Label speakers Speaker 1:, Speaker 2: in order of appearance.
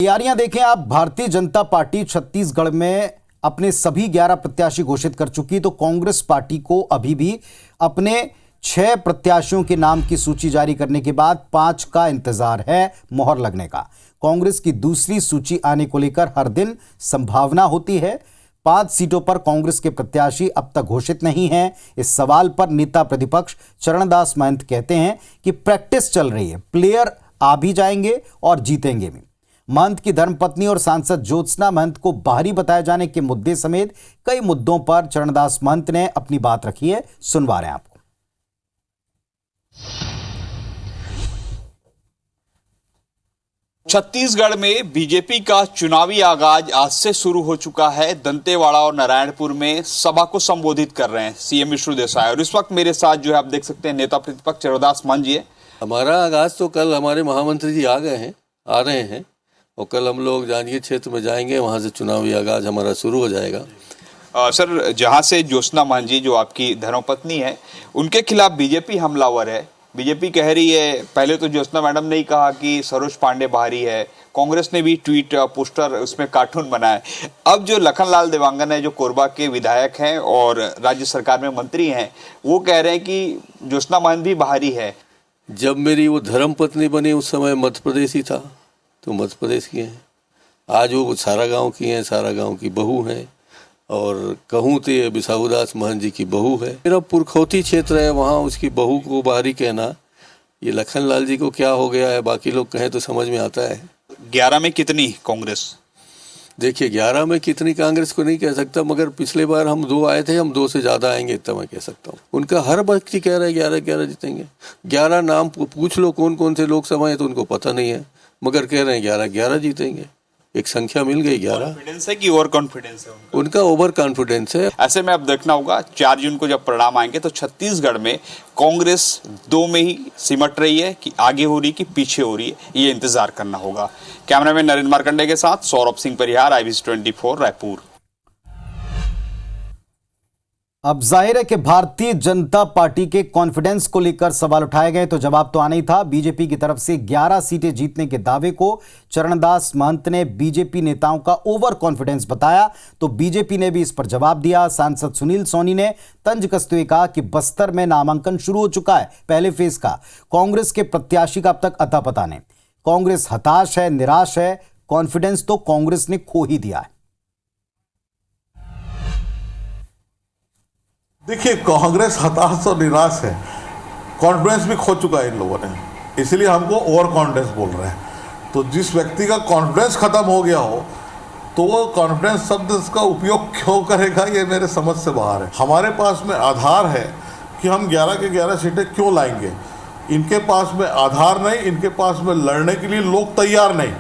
Speaker 1: तैयारियां देखें आप। भारतीय जनता पार्टी छत्तीसगढ़ में अपने सभी 11 प्रत्याशी घोषित कर चुकी, तो कांग्रेस पार्टी को अभी भी अपने 6 प्रत्याशियों के नाम की सूची जारी करने के बाद 5 का इंतजार है मोहर लगने का। कांग्रेस की दूसरी सूची आने को लेकर हर दिन संभावना होती है। 5 सीटों पर कांग्रेस के प्रत्याशी अब तक घोषित नहीं हैं। इस सवाल पर नेता प्रतिपक्ष चरणदास महंत कहते हैं कि प्रैक्टिस चल रही है, प्लेयर आ भी जाएंगे और जीतेंगे भी। महंत की धर्मपत्नी और सांसद ज्योत्सना महंत को बाहरी बताए जाने के मुद्दे समेत कई मुद्दों पर चरणदास महंत ने अपनी बात रखी है। सुनवा रहे हैं आपको।
Speaker 2: छत्तीसगढ़ में बीजेपी का चुनावी आगाज आज से शुरू हो चुका है। दंतेवाड़ा और नारायणपुर में सभा को संबोधित कर रहे हैं सीएम विष्णु देसाई, और इस वक्त मेरे साथ जो है आप देख सकते हैं नेता प्रतिपक्ष चरणदास महंत जी है।
Speaker 3: हमारा आगाज तो कल हमारे महामंत्री जी आ रहे हैं और कल हम लोग जांजगीर क्षेत्र में जाएंगे, वहां से चुनावी आगाज हमारा शुरू हो जाएगा।
Speaker 2: सर, जहां से ज्योत्सना महंत जी जो आपकी धर्मपत्नी है, उनके खिलाफ बीजेपी हमलावर है। बीजेपी कह रही है, पहले तो ज्योत्सना मैडम ने ही कहा कि सरोज पांडे बाहरी है, कांग्रेस ने भी ट्वीट पोस्टर उसमें कार्टून बनाए। अब जो लखनलाल देवांगन है, जो कोरबा के विधायक हैं और राज्य सरकार में मंत्री हैं, वो कह रहे हैं कि ज्योत्सना महंत भी बाहरी है।
Speaker 3: जब मेरी वो धर्मपत्नी बनी उस समय मध्य प्रदेश ही था, तो मध्य प्रदेश की हैं। आज वो सारा गांव की हैं, सारा गांव की बहू हैं, और कहूँ तो ये बिसाहुदास महंत जी की बहू है। मेरा पुरखौती क्षेत्र है, वहाँ उसकी बहू को बाहरी कहना, ये लखनलाल जी को क्या हो गया है, बाकी लोग कहें तो समझ में आता है।
Speaker 2: 11 में कितनी कांग्रेस?
Speaker 3: देखिए, 11 में कितनी कांग्रेस को नहीं कह सकता, मगर पिछले बार हम 2 आए थे, हम 2 से ज़्यादा आएंगे इतना मैं कह सकता हूँ। उनका हर व्यक्ति कह रहा है 11 जीतेंगे। 11 नाम पूछ लो कौन कौन से लोकसभा है, तो उनको पता नहीं है, मगर कह रहे हैं 11 जीतेंगे। एक संख्या मिल गई 11।
Speaker 2: कॉन्फिडेंस है कि ओवर कॉन्फिडेंस है
Speaker 3: उनका ओवर कॉन्फिडेंस है।
Speaker 2: ऐसे में अब देखना होगा 4 जून को जब परिणाम आएंगे तो छत्तीसगढ़ में कांग्रेस 2 में ही सिमट रही है कि आगे हो रही कि पीछे हो रही है, ये इंतजार करना होगा। कैमरामैन नरेंद्र मार्कंडे के साथ सौरभ सिंह परिहार, IBC24 रायपुर।
Speaker 1: अब जाहिर है कि भारतीय जनता पार्टी के कॉन्फिडेंस को लेकर सवाल उठाए गए, तो जवाब तो आना ही था। बीजेपी की तरफ से 11 सीटें जीतने के दावे को चरणदास महंत ने बीजेपी नेताओं का ओवर कॉन्फिडेंस बताया, तो बीजेपी ने भी इस पर जवाब दिया। सांसद सुनील सोनी ने तंज कसते हुए कहा कि बस्तर में नामांकन शुरू हो चुका है पहले फेज का। कांग्रेस के प्रत्याशी का अब तक अता पता नहीं। कांग्रेस हताश है, निराश है, कॉन्फिडेंस तो कांग्रेस ने खो ही दिया है।
Speaker 4: देखिए, कांग्रेस हताश और निराश है, कॉन्फिडेंस भी खो चुका है इन लोगों ने, इसलिए हमको ओवर कॉन्फिडेंस बोल रहे हैं। तो जिस व्यक्ति का कॉन्फिडेंस खत्म हो गया हो, तो वो कॉन्फिडेंस शब्द का उपयोग क्यों करेगा, ये मेरे समझ से बाहर है। हमारे पास में आधार है कि हम 11 के 11 सीटें क्यों लाएंगे। इनके पास में आधार नहीं, इनके पास में लड़ने के लिए लोग तैयार नहीं।